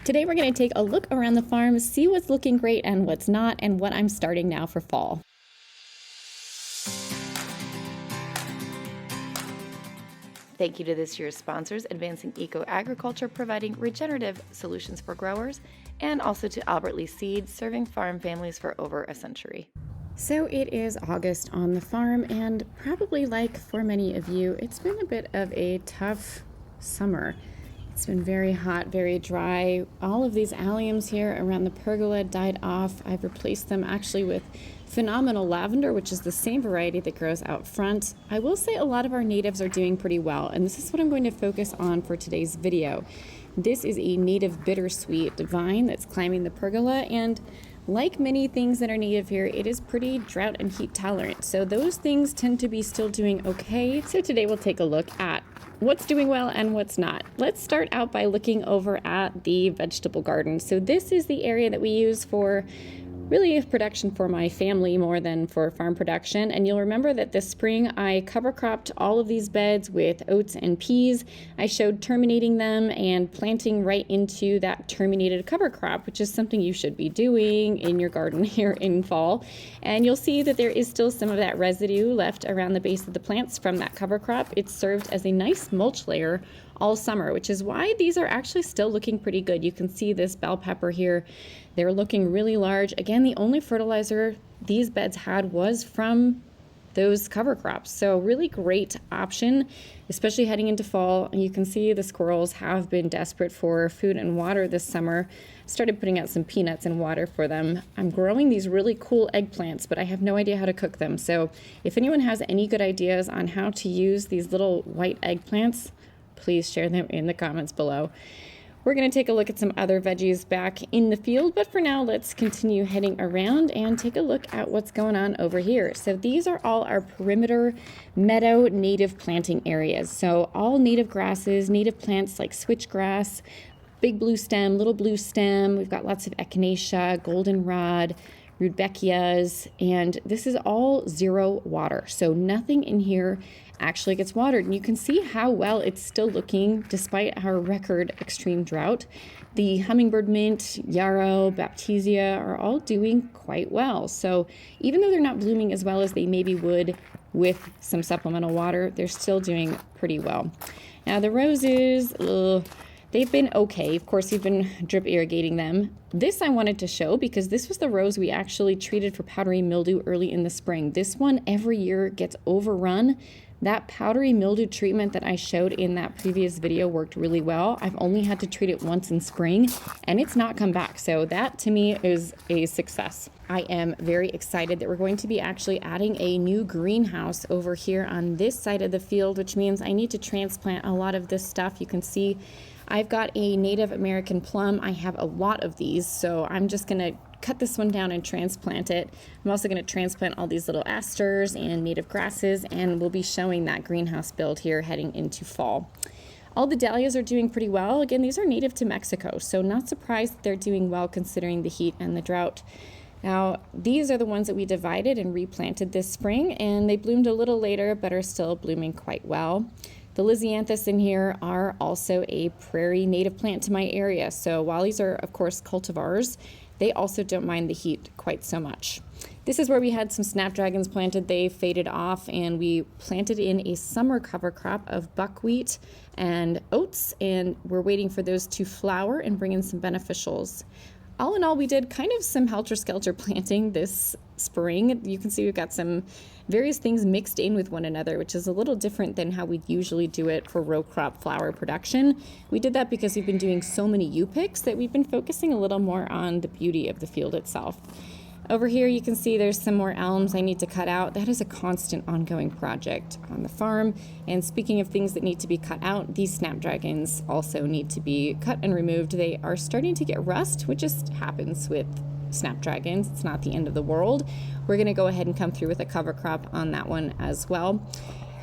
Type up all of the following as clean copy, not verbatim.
Today we're going to take a look around the farm, see what's looking great and what's not, and what I'm starting now for fall. Thank you to this year's sponsors, Advancing Eco-Agriculture, providing regenerative solutions for growers, and also to Albert Lee Seed, serving farm families for over a century. So it is August on the farm, and probably like for many of you, it's been a bit of a tough summer. It's been very hot, very dry. All of these alliums here around the pergola died off. I've replaced them actually with phenomenal lavender, which is the same variety that grows out front. I will say a lot of our natives are doing pretty well, and this is what I'm going to focus on for today's video. This is a native bittersweet vine that's climbing the pergola, and like many things that are native here, it is pretty drought and heat tolerant. So those things tend to be still doing okay. So today we'll take a look at what's doing well and what's not. Let's start out by looking over at the vegetable garden. So this is the area that we use for really production for my family more than for farm production. And you'll remember that this spring I cover cropped all of these beds with oats and peas. I showed terminating them and planting right into that terminated cover crop, which is something you should be doing in your garden here in fall. And you'll see that there is still some of that residue left around the base of the plants from that cover crop. It's served as a nice mulch layer all summer, which is why these are actually still looking pretty good. You can see this bell pepper here. They're looking really large. Again, the only fertilizer these beds had was from those cover crops. So really great option, especially heading into fall. You can see the squirrels have been desperate for food and water this summer. Started putting out some peanuts and water for them. I'm growing these really cool eggplants, but I have no idea how to cook them. So if anyone has any good ideas on how to use these little white eggplants, please share them in the comments below. We're going to take a look at some other veggies back in the field, but for now, let's continue heading around and take a look at what's going on over here. So these are all our perimeter meadow native planting areas. So all native grasses, native plants like switchgrass, big blue stem, little blue stem. We've got lots of echinacea, goldenrod, rudbeckias, and this is all zero water. So nothing in here actually gets watered. And you can see how well it's still looking despite our record extreme drought. The hummingbird mint, yarrow, baptisia are all doing quite well. So even though they're not blooming as well as they maybe would with some supplemental water, they're still doing pretty well. Now the roses, they've been okay. Of course, we've been drip irrigating them. This I wanted to show because this was the rose we actually treated for powdery mildew early in the spring. This one every year gets overrun. That powdery mildew treatment that I showed in that previous video worked really well. I've only had to treat it once in spring and it's not come back. So that to me is a success. I am very excited that we're going to be actually adding a new greenhouse over here on this side of the field, which means I need to transplant a lot of this stuff. You can see I've got a Native American plum. I have a lot of these, so I'm just going to cut this one down and transplant it. I'm also going to transplant all these little asters and native grasses, and we'll be showing that greenhouse build here heading into fall. All the dahlias are doing pretty well. Again, these are native to Mexico, so not surprised that they're doing well considering the heat and the drought. Now, these are the ones that we divided and replanted this spring, and they bloomed a little later, but are still blooming quite well. The lisianthus in here are also a prairie native plant to my area. So while these are, of course, cultivars, they also don't mind the heat quite so much. This is where we had some snapdragons planted. They faded off, and we planted in a summer cover crop of buckwheat and oats, and we're waiting for those to flower and bring in some beneficials. All in all, we did kind of some helter-skelter planting this spring. You can see we've got some various things mixed in with one another, which is a little different than how we usually do it for row crop flower production. We did that because we've been doing so many U-picks that we've been focusing a little more on the beauty of the field itself. Over here you can see there's some more elms I need to cut out. That is a constant ongoing project on the farm. And speaking of things that need to be cut out, these snapdragons also need to be cut and removed. They are starting to get rust, which just happens with snapdragons. It's not the end of the world. We're going to go ahead and come through with a cover crop on that one as well.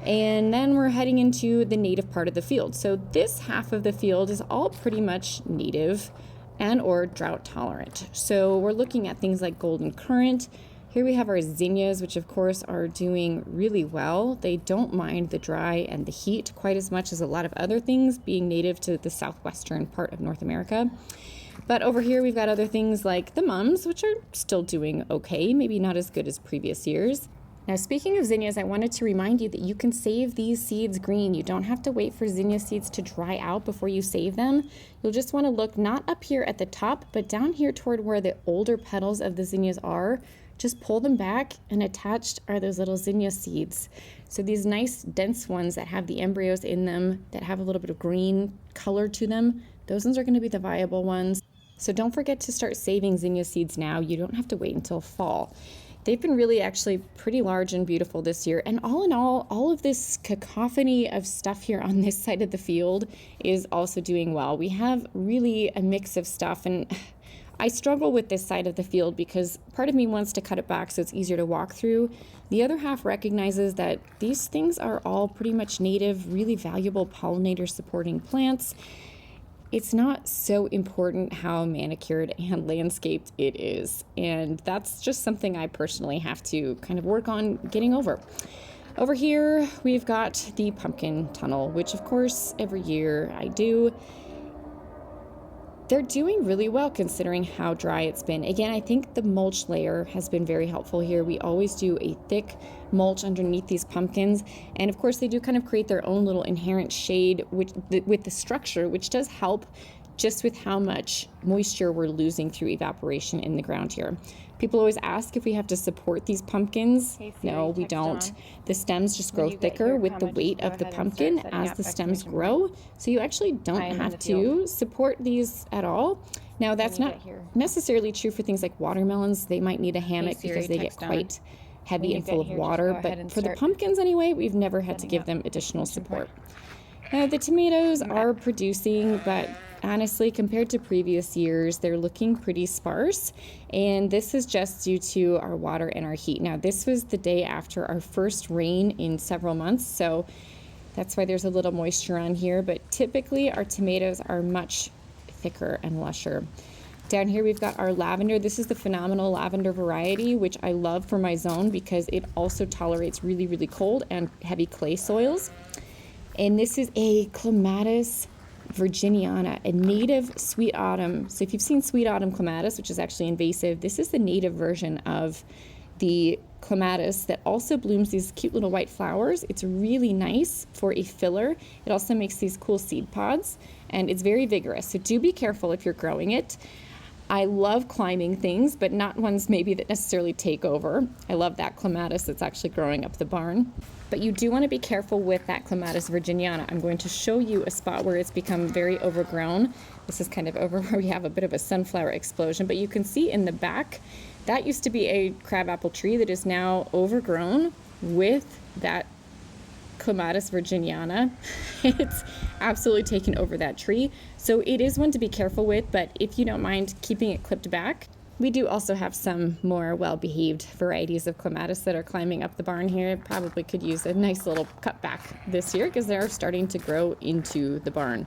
And then we're heading into the native part of the field. So this half of the field is all pretty much native and or drought tolerant. So we're looking at things like golden currant. Here we have our zinnias, which of course are doing really well. They don't mind the dry and the heat quite as much as a lot of other things, being native to the southwestern part of North America. But over here we've got other things like the mums, which are still doing okay, maybe not as good as previous years. Now, speaking of zinnias, I wanted to remind you that you can save these seeds green. You don't have to wait for zinnia seeds to dry out before you save them. You'll just want to look not up here at the top, but down here toward where the older petals of the zinnias are. Just pull them back, and attached are those little zinnia seeds. So these nice dense ones that have the embryos in them, that have a little bit of green color to them, those ones are going to be the viable ones. So don't forget to start saving zinnia seeds now. You don't have to wait until fall. They've been really actually pretty large and beautiful this year. And all in all of this cacophony of stuff here on this side of the field is also doing well. We have really a mix of stuff, and I struggle with this side of the field because part of me wants to cut it back so it's easier to walk through. The other half recognizes that these things are all pretty much native, really valuable pollinator supporting plants. It's not so important how manicured and landscaped it is. And that's just something I personally have to kind of work on getting over. Over here, we've got the pumpkin tunnel, which of course every year I do. They're doing really well considering how dry it's been. Again, I think the mulch layer has been very helpful here. We always do a thick mulch underneath these pumpkins. And of course, they do kind of create their own little inherent shade with the structure, which does help just with how much moisture we're losing through evaporation in the ground here. People always ask if we have to support these pumpkins. No, we don't. The stems just grow thicker with the weight of the pumpkin as the stems grow. So you actually don't have to support these at all. Now, that's not necessarily true for things like watermelons. They might need a hammock because they get quite heavy and full of water. But for the pumpkins anyway, we've never had to give them additional support. Now, the tomatoes are producing, but honestly, compared to previous years, they're looking pretty sparse, and this is just due to our water and our heat. Now, this was the day after our first rain in several months, so that's why there's a little moisture on here, but typically our tomatoes are much thicker and lusher. Down here we've got our lavender. This is the phenomenal lavender variety, which I love for my zone because it also tolerates really, really cold and heavy clay soils. And this is a Clematis virginiana, a native sweet autumn. So if you've seen sweet autumn clematis, which is actually invasive, this is the native version of the clematis that also blooms these cute little white flowers. It's really nice for a filler. It also makes these cool seed pods, and it's very vigorous. So do be careful if you're growing it. I love climbing things, but not ones maybe that necessarily take over. I love that clematis that's actually growing up the barn. But you do want to be careful with that Clematis virginiana. I'm going to show you a spot where it's become very overgrown. This is kind of over where we have a bit of a sunflower explosion, but you can see in the back, that used to be a crabapple tree that is now overgrown with that Clematis virginiana. It's absolutely taken over that tree. So it is one to be careful with, but if you don't mind keeping it clipped back. We do also have some more well-behaved varieties of clematis that are climbing up the barn here. Probably could use a nice little cutback this year because they're starting to grow into the barn.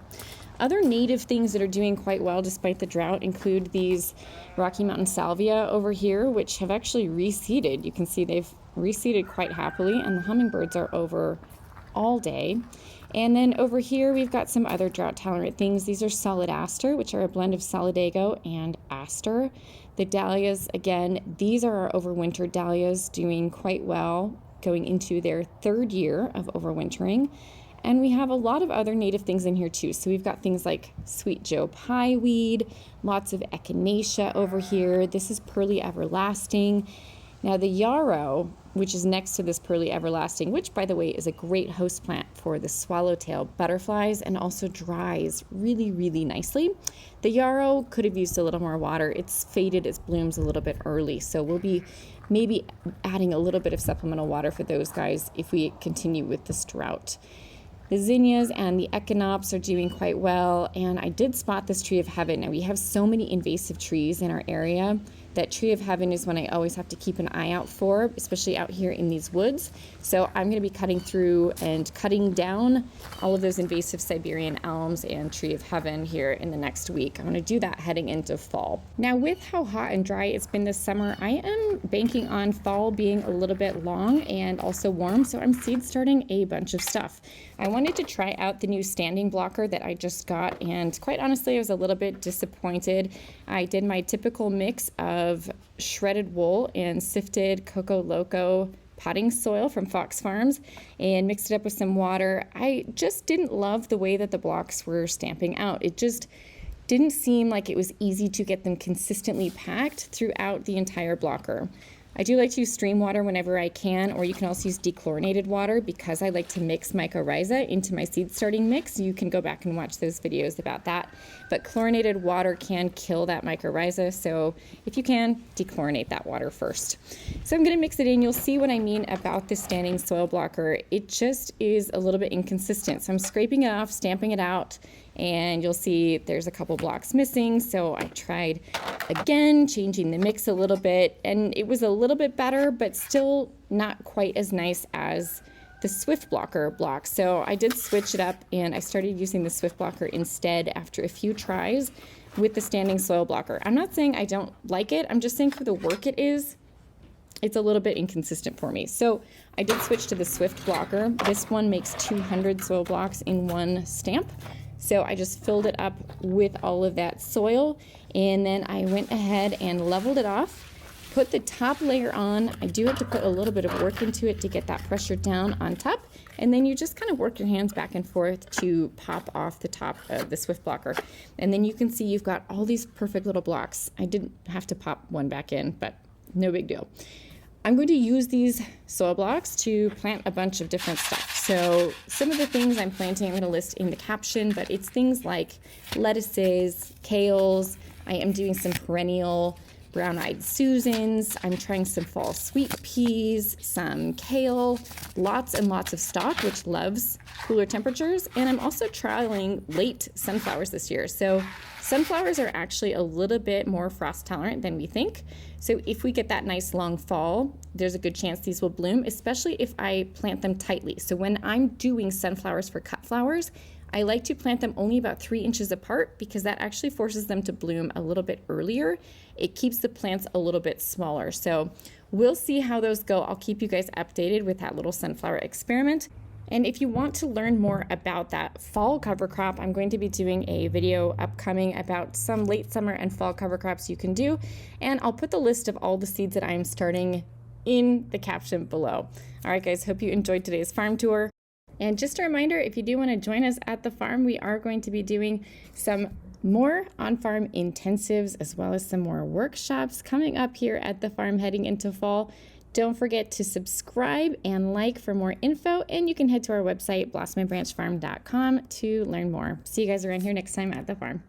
Other native things that are doing quite well despite the drought include these Rocky Mountain salvia over here, which have actually reseeded. You can see they've reseeded quite happily, and the hummingbirds are over all day. And then over here, we've got some other drought-tolerant things. These are solid aster, which are a blend of solidago and aster. The dahlias, again, these are our overwintered dahlias doing quite well, going into their third year of overwintering. And we have a lot of other native things in here too. So we've got things like sweet Joe pie weed, lots of echinacea over here. This is pearly everlasting. Now the yarrow, which is next to this pearly everlasting, which by the way is a great host plant for the swallowtail butterflies and also dries really, really nicely. The yarrow could have used a little more water. It's faded its blooms a little bit early, so we'll be maybe adding a little bit of supplemental water for those guys if we continue with this drought. The zinnias and the echinops are doing quite well, and I did spot this tree of heaven. Now we have so many invasive trees in our area that tree of heaven is one I always have to keep an eye out for, especially out here in these woods. So I'm going to be cutting through and cutting down all of those invasive Siberian elms and tree of heaven here in the next week. I'm going to do that heading into fall. Now, with how hot and dry it's been this summer, I am banking on fall being a little bit long and also warm, so I'm seed starting a bunch of stuff. I wanted to try out the new standing blocker that I just got, and quite honestly, I was a little bit disappointed. I did my typical mix of shredded wool and sifted Coco Loco potting soil from Fox Farms and mixed it up with some water. I just didn't love the way that the blocks were stamping out. It just didn't seem like it was easy to get them consistently packed throughout the entire blocker. I do like to use stream water whenever I can, or you can also use dechlorinated water because I like to mix mycorrhiza into my seed starting mix. You can go back and watch those videos about that. But chlorinated water can kill that mycorrhiza, so if you can, dechlorinate that water first. So I'm going to mix it in. You'll see what I mean about the standing soil blocker. It just is a little bit inconsistent. So I'm scraping it off, stamping it out, and you'll see there's a couple blocks missing. So I tried again, changing the mix a little bit, and it was a little bit better, but still not quite as nice as the Swift blocker block. So I did switch it up, and I started using the Swift blocker instead after a few tries with the standing soil blocker. I'm not saying I don't like it. I'm just saying for the work it is, it's a little bit inconsistent for me. So I did switch to the Swift blocker. This one makes 200 soil blocks in one stamp. So I just filled it up with all of that soil, and then I went ahead and leveled it off, put the top layer on. I do have to put a little bit of work into it to get that pressure down on top, and then you just kind of work your hands back and forth to pop off the top of the Swift blocker. And then you can see you've got all these perfect little blocks. I didn't have to pop one back in, but no big deal. I'm going to use these soil blocks to plant a bunch of different stuff. So some of the things I'm planting, I'm going to list in the caption, but it's things like lettuces, kales. I am doing some perennial brown-eyed Susans. I'm trying some fall sweet peas, some kale, lots and lots of stock, which loves cooler temperatures. And I'm also trialing late sunflowers this year. So sunflowers are actually a little bit more frost tolerant than we think. So if we get that nice long fall, there's a good chance these will bloom, especially if I plant them tightly. So when I'm doing sunflowers for cut flowers, I like to plant them only about 3 inches apart because that actually forces them to bloom a little bit earlier. It keeps the plants a little bit smaller. So we'll see how those go. I'll keep you guys updated with that little sunflower experiment. And if you want to learn more about that fall cover crop, I'm going to be doing a video upcoming about some late summer and fall cover crops you can do. And I'll put the list of all the seeds that I'm starting in the caption below. All right, guys, hope you enjoyed today's farm tour. And just a reminder, if you do want to join us at the farm, we are going to be doing some more on-farm intensives as well as some more workshops coming up here at the farm heading into fall. Don't forget to subscribe and like for more info, and you can head to our website, blossomandbranchfarm.com, to learn more. See you guys around here next time at the farm.